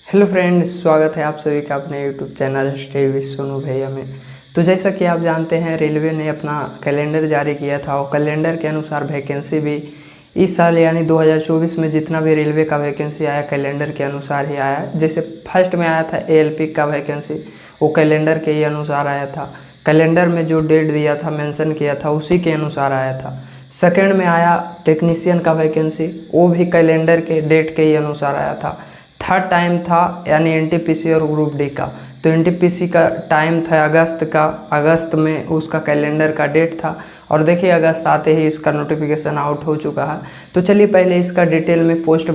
Hello friends, स्वागत है आप सभी का अपने YouTube channel stay with Sonu भैया में। तो जैसा कि आप जानते हैं, रेलवे ने अपना कैलेंडर जारी किया था और कैलेंडर के अनुसार वैकेंसी भी इस साल यानी 2024 में जितना भी रेलवे का वैकेंसी आया कैलेंडर के अनुसार ही आया। जैसे फर्स्ट में आया था एएलपी का वैकेंसी, वो कैलेंडर के ही अनुसार आया था। कैलेंडर में जो डेट दिया था, मेंशन किया था, उसी के अनुसार आया था। सेकेंड में आया टेक्नीशियन का वैकेंसी, वो भी कैलेंडर के डेट के ही अनुसार आया था। थर्ड टाइम था यानी एनटीपीसी और ग्रुप डी का, तो एनटीपीसी का टाइम था अगस्त का, अगस्त में उसका कैलेंडर का डेट था। और देखिए अगस्त आते ही इसका नोटिफिकेशन आउट हो चुका है। तो चलिए पहले इसका डिटेल में पोस्ट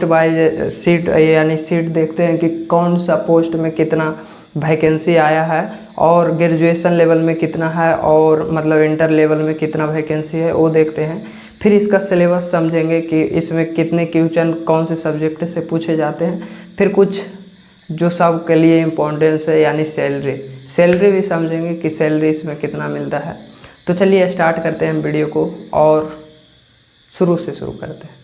वाइज सीट यानी सीट देखते हैं कि कौन सा पोस्ट में कितना वैकेंसी आया है और ग्रेजुएशन लेवल में कितना है और मतलब इंटर लेवल में कितना वैकेंसी है वो देखते हैं। फिर इसका सिलेबस समझेंगे कि इसमें कितने क्वेश्चन कौन से सब्जेक्ट से पूछे जाते हैं। फिर कुछ जो सब के लिए इम्पोर्टेंस है यानी सैलरी भी समझेंगे कि सैलरी इसमें कितना मिलता है। तो चलिए स्टार्ट करते हैं वीडियो को और शुरू करते हैं।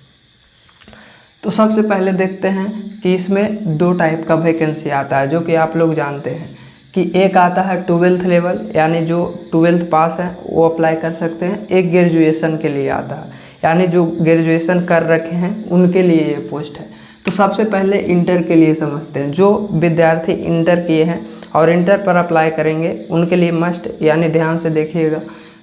तो सबसे पहले देखते हैं कि इसमें दो टाइप का वैकेंसी आता है, जो कि आप लोग जानते हैं कि एक आता है 12th लेवल यानी जो 12th पास है वो अप्लाई कर सकते हैं। एक ग्रेजुएशन के लिए आता है यानी जो ग्रेजुएशन कर रखे हैं उनके लिए ये पोस्ट है। तो सबसे पहले इंटर के लिए समझते हैं। जो विद्यार्थी इंटर किए हैं और इंटर पर अप्लाई करेंगे उनके लिए मस्ट यानी ध्यान से देखिएगा।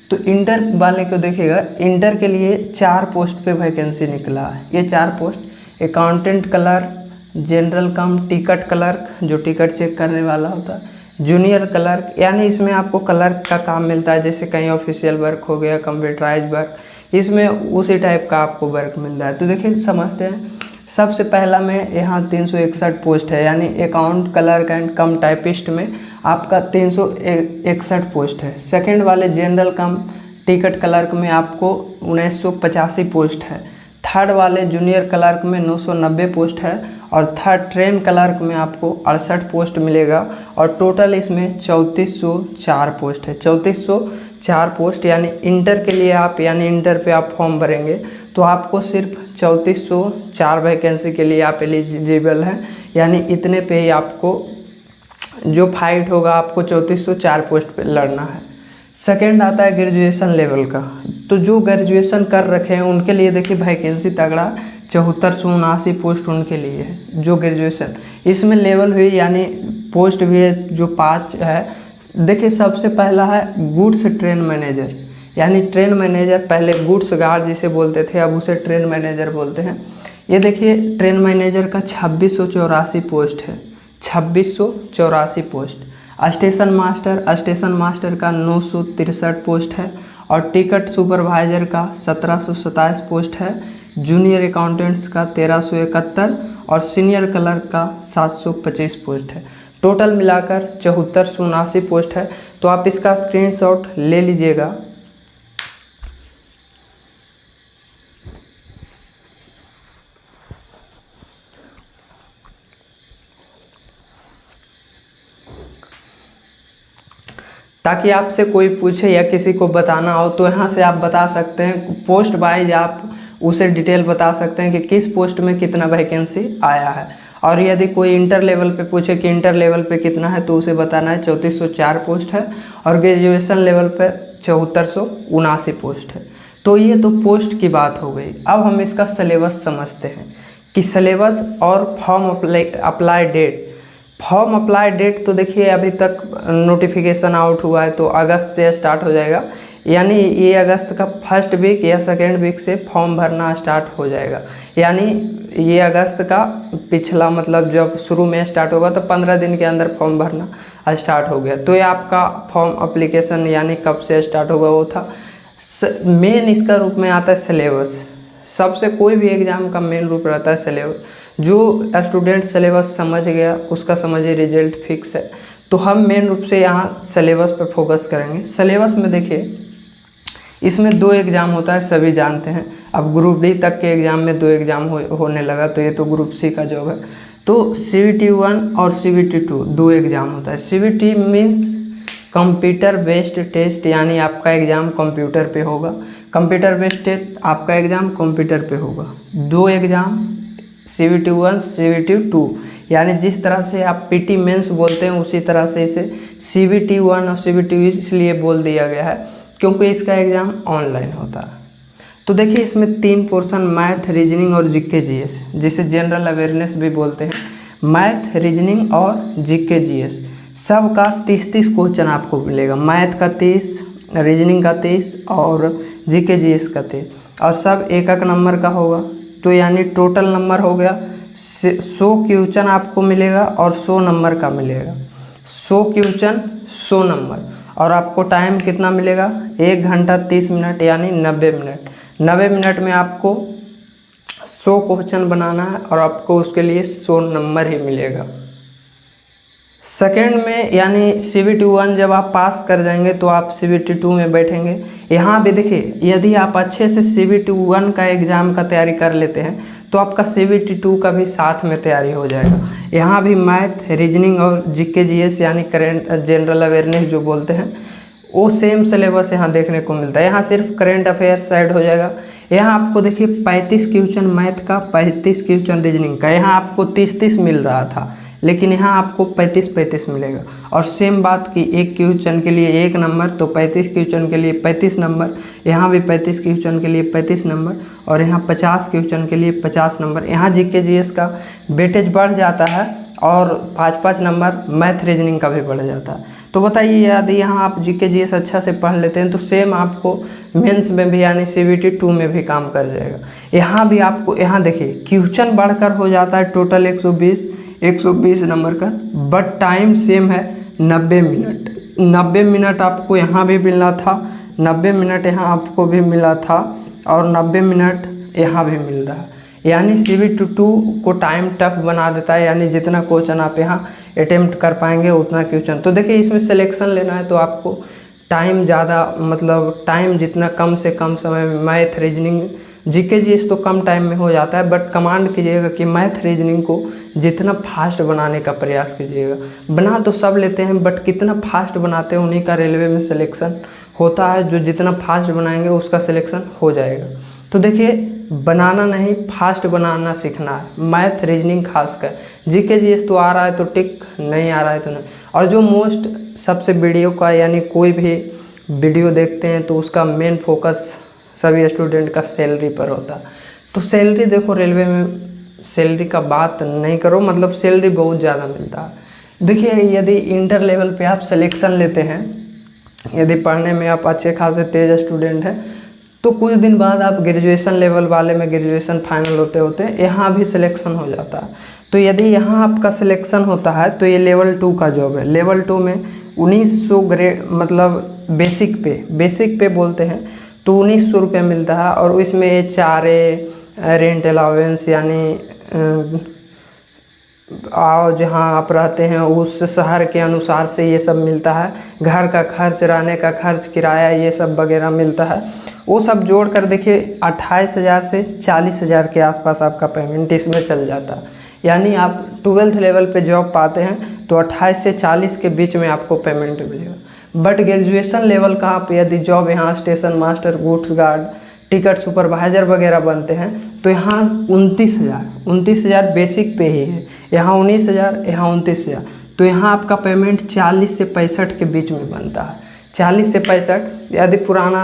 तो इंटर वाले को देखिएगा, इंटर के लिए 4 पोस्ट पे वैकेंसी निकला है। ये 4 पोस्ट अकाउंटेंट क्लर्क, जनरल कम टिकट क्लर्क जो टिकट चेक करने वाला होता है, जूनियर क्लर्क यानी इसमें आपको क्लर्क का काम मिलता है, जैसे कहीं ऑफिशियल वर्क हो गया, कंप्यूटराइज वर्क, इसमें उसी टाइप का आपको वर्क मिलता है। तो देखिए समझते हैं। सबसे पहला में यहाँ 361 पोस्ट है यानी account clerk and come typist में आपका 361 पोस्ट है। सेकंड वाले जनरल कम टिकट क्लर्क में आपको 1985 पोस्ट है। थर्ड वाले जूनियर क्लर्क में 990 पोस्ट है और थर्ड ट्रेन क्लर्क में आपको 68 पोस्ट मिलेगा और टोटल इसमें 3404 पोस्ट है। 3404 पोस्ट यानी इंटर के लिए आप यानी इंटर पे आप फॉर्म भरेंगे तो आपको सिर्फ 3404 वैकेंसी के लिए आप एलिजिबल हैं, यानी इतने पे ही आपको जो फाइट होगा आपको 3404 पोस्ट पे लड़ना है। सेकेंड आता है ग्रेजुएशन लेवल का। तो जो ग्रेजुएशन कर रखे हैं उनके लिए देखिए वैकेंसी तगड़ा 7479 पोस्ट उनके लिए है जो ग्रेजुएशन। इसमें लेवल भी यानी पोस्ट भी है जो 5 है। देखिए सबसे पहला है गुड्स ट्रेन मैनेजर यानी ट्रेन मैनेजर, पहले गुड्स गार्ड जिसे बोलते थे अब उसे ट्रेन मैनेजर बोलते हैं। ये देखिए ट्रेन मैनेजर का 2684 पोस्ट है, 2684 पोस्ट। स्टेशन मास्टर का 963 पोस्ट है और टिकट सुपरवाइजर का 1727 पोस्ट है। जूनियर अकाउंटेंट्स का 1371 और सीनियर क्लर्क का 725 पोस्ट है। टोटल मिलाकर 7479 पोस्ट है। तो आप इसका स्क्रीनशॉट ले लीजिएगा। ताकि आपसे कोई पूछे या किसी को बताना हो तो यहाँ से आप बता सकते हैं। पोस्ट वाइज आप उसे डिटेल बता सकते हैं कि किस पोस्ट में कितना वैकेंसी आया है। और यदि कोई इंटर लेवल पे पूछे कि इंटर लेवल पे कितना है तो उसे बताना है 3404 पोस्ट है और ग्रेजुएशन लेवल पे 7479 पोस्ट है। तो ये तो पोस्ट की बात हो गई। अब हम इसका सिलेबस समझते हैं कि सिलेबस और form apply date. Form apply date तो देखिए अभी तक नोटिफिकेशन आउट हुआ है तो अगस्त से स्टार्ट हो जाएगा, यानी ये अगस्त का फर्स्ट वीक या सेकेंड वीक से फॉर्म भरना स्टार्ट हो जाएगा। यानी ये अगस्त का पिछला मतलब जब शुरू में स्टार्ट होगा तो 15 दिन के अंदर फॉर्म भरना स्टार्ट हो गया। तो ये आपका फॉर्म अप्लीकेशन यानी कब से स्टार्ट होगा वो था। मेन इसका रूप में आता है सिलेबस। सबसे कोई भी एग्ज़ाम का मेन रूप रहता है सिलेबस। जो स्टूडेंट सिलेबस समझ गया उसका समझिए रिजल्ट फिक्स है। तो हम मेन रूप से यहाँ सिलेबस पर फोकस करेंगे। सिलेबस में देखिए इसमें 2 एग्ज़ाम होता है, सभी जानते हैं। अब ग्रुप डी तक के एग्ज़ाम में 2 एग्ज़ाम होने लगा, तो ये तो ग्रुप सी का जॉब है। तो CBT 1 और CBT 2 2 एग्ज़ाम होता है। CBT means computer based test यानी आपका एग्ज़ाम कंप्यूटर पे होगा। कंप्यूटर बेस्ड टेस्ट आपका एग्ज़ाम कंप्यूटर पे होगा। 2 एग्ज़ाम CBT 1 CBT 2, यानी जिस तरह से आप PT मेंस बोलते हैं उसी तरह से इसे CBT 1 और CBT इसलिए बोल दिया गया है क्योंकि इसका एग्ज़ाम ऑनलाइन होता है। तो देखिए इसमें 3 पोर्शन मैथ, रीजनिंग और GK GS, जिसे जनरल अवेयरनेस भी बोलते हैं। मैथ, रीजनिंग और GK GS सब का 30-30 क्वेश्चन आपको मिलेगा। मैथ का 30, रीजनिंग का 30 और GK GS का 30, और सब एक एक नंबर का होगा। तो यानी टोटल नंबर हो गया 100 क्वेश्चन आपको मिलेगा और 100 नंबर का मिलेगा। 100 क्वेश्चन 100 नंबर, और आपको टाइम कितना मिलेगा? 1 घंटा 30 मिनट यानी 90 मिनट। 90 मिनट में आपको 100 क्वेश्चन बनाना है और आपको उसके लिए 100 नंबर ही मिलेगा। सेकेंड में यानी CBT 1 जब आप पास कर जाएंगे तो आप CBT 2 में बैठेंगे। यहाँ भी देखिए, यदि आप अच्छे से CBT 1 का एग्ज़ाम का तैयारी कर लेते हैं तो आपका CBT 2 का भी साथ में तैयारी हो जाएगा। यहाँ भी मैथ, रीजनिंग और GK GS यानी करेंट जनरल अवेयरनेस जो बोलते हैं वो सेम सिलेबस यहाँ देखने को मिलता है। यहाँ सिर्फ करेंट अफेयर्स साइड हो जाएगा। यहाँ आपको देखिए 35 क्वेश्चन मैथ का, 35 क्वेश्चन रीजनिंग का। यहाँ आपको 30-30 मिल रहा था, लेकिन यहाँ आपको 35-35 मिलेगा। और सेम बात कि एक क्वेश्चन के लिए 1 नंबर, तो 35 क्वेश्चन के लिए 35 नंबर। यहाँ भी 35 क्वेश्चन के लिए 35 नंबर, और यहाँ 50 क्वेश्चन के लिए 50 नंबर। यहाँ GK GS का वेटेज बढ़ जाता है और 5-5 नंबर मैथ रीजनिंग का भी बढ़ जाता है। तो बताइए, यदि यहाँ आप GK GS अच्छा से पढ़ लेते हैं तो सेम आपको मेंस में भी यानी CBT 2 में भी काम कर जाएगा। यहाँ भी आपको, यहाँ देखिए क्वेश्चन बढ़कर हो जाता है टोटल 120 नंबर का, बट टाइम सेम है 90 मिनट। 90 मिनट आपको यहाँ भी मिला था, 90 मिनट यहाँ आपको भी मिला था, और 90 मिनट यहाँ भी मिल रहा है। यानी CBT 2 को टाइम टफ बना देता है, यानी जितना क्वेश्चन आप यहाँ अटेम्प्ट कर पाएंगे उतना क्वेश्चन। तो देखिए इसमें सिलेक्शन लेना है तो आपको टाइम ज़्यादा, मतलब टाइम जितना कम से कम समय में मैथ, रीजनिंग, GK GS तो कम टाइम में हो जाता है, बट कमांड कीजिएगा कि मैथ, रीजनिंग को जितना फास्ट बनाने का प्रयास कीजिएगा। बना तो सब लेते हैं, बट कितना फास्ट बनाते हैं उन्हीं का रेलवे में सिलेक्शन होता है। जो जितना फास्ट बनाएंगे उसका सिलेक्शन हो जाएगा। तो देखिए, बनाना नहीं, फास्ट बनाना सीखना है। मैथ, रीजनिंग खासकर। GK GS तो आ रहा है तो टिक, नहीं आ रहा है तो नहीं। और जो मोस्ट सबसे वीडियो का, यानी कोई भी वीडियो देखते हैं तो उसका मेन फोकस सभी स्टूडेंट का सैलरी पर होता है। तो सैलरी देखो, रेलवे में सैलरी का बात नहीं करो, मतलब सैलरी बहुत ज़्यादा मिलता है। देखिए, यदि इंटर लेवल पे आप सिलेक्शन लेते हैं, यदि पढ़ने में आप अच्छे खासे तेज स्टूडेंट हैं, तो कुछ दिन बाद आप ग्रेजुएशन लेवल वाले में, ग्रेजुएशन फाइनल होते होते यहाँ भी सिलेक्शन हो जाता है। तो यदि यहाँ आपका सिलेक्शन होता है तो ये लेवल 2 का जॉब है। लेवल 2 में 1900 ग्रेड, मतलब बेसिक पे बोलते हैं, तो 1900 रुपये मिलता है। और इसमें चारे, रेंट अलाउंस, यानी आओ जहाँ आप रहते हैं उस शहर के अनुसार से ये सब मिलता है। घर का खर्च, रहने का खर्च, किराया, ये सब वगैरह मिलता है। वो सब जोड़ कर देखिए 28,000 से 40,000 के आसपास आपका पेमेंट इसमें चल जाता है। यानी आप 12th लेवल पे जॉब पाते हैं तो 28 से 40 के बीच में आपको पेमेंट मिलेगा। बट ग्रेजुएशन लेवल का आप यदि जॉब यहाँ station master, goods guard, ticket supervisor वगैरह बनते हैं तो यहाँ 29,000 बेसिक पे ही है। यहाँ 19,000, यहाँ 29,000। तो यहाँ आपका पेमेंट 40 से 65 के बीच में बनता है। 40 से 65, यदि पुराना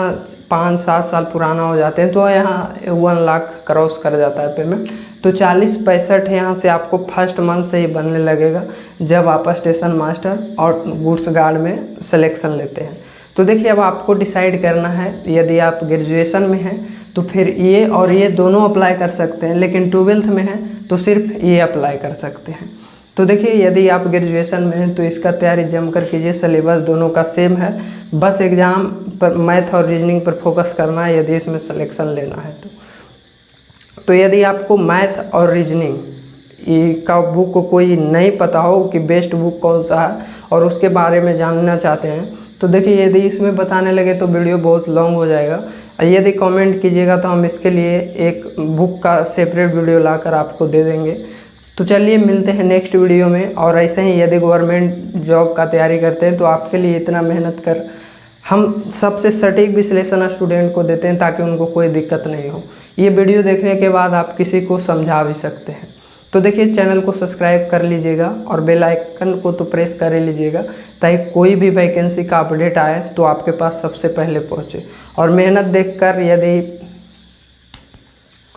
5-7 साल पुराना हो जाते हैं तो यहाँ 1 लाख क्रॉस कर जाता है पेमेंट। तो 40-65 यहाँ से आपको फर्स्ट मंथ से ही बनने लगेगा जब आप स्टेशन मास्टर और गुड्स गार्ड में सिलेक्शन लेते हैं। तो देखिए, अब आपको डिसाइड करना है। यदि आप ग्रेजुएशन में हैं तो फिर ये और ये दोनों अप्लाई कर सकते हैं, लेकिन 12th में हैं तो सिर्फ ये अप्लाई कर सकते हैं। तो देखिए, यदि आप ग्रेजुएशन में हैं तो इसका तैयारी जमकर कीजिए। सिलेबस दोनों का सेम है, बस एग्ज़ाम पर मैथ और रीजनिंग पर फोकस करना है यदि इसमें सिलेक्शन लेना है तो यदि आपको मैथ और रीजनिंग का बुक को कोई नहीं पता हो कि बेस्ट बुक कौन सा है और उसके बारे में जानना चाहते हैं तो देखिए, यदि इसमें बताने लगे तो वीडियो बहुत लॉन्ग हो जाएगा। यदि कमेंट कीजिएगा तो हम इसके लिए एक बुक का सेपरेट वीडियो लाकर आपको दे देंगे। तो चलिए, मिलते हैं नेक्स्ट वीडियो में। और ऐसे ही यदि गवर्नमेंट जॉब का तैयारी करते हैं तो आपके लिए इतना मेहनत कर हम सबसे सटीक विश्लेषण स्टूडेंट को देते हैं ताकि उनको कोई दिक्कत नहीं हो। ये वीडियो देखने के बाद आप किसी को समझा भी सकते हैं। तो देखिए चैनल को सब्सक्राइब कर लीजिएगा और बेल आइकन को तो प्रेस कर ही लीजिएगा, ताकि कोई भी वैकेंसी का अपडेट आए तो आपके पास सबसे पहले पहुँचे। और मेहनत देखकर यदि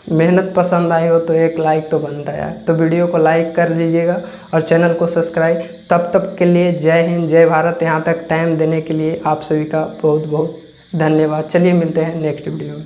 मेहनत पसंद आई हो तो एक लाइक तो बनता है यार, तो वीडियो को लाइक कर लीजिएगा और चैनल को सब्सक्राइब। तब के लिए जय हिंद जय भारत। यहाँ तक टाइम देने के लिए आप सभी का बहुत बहुत धन्यवाद। चलिए मिलते हैं नेक्स्ट वीडियो में।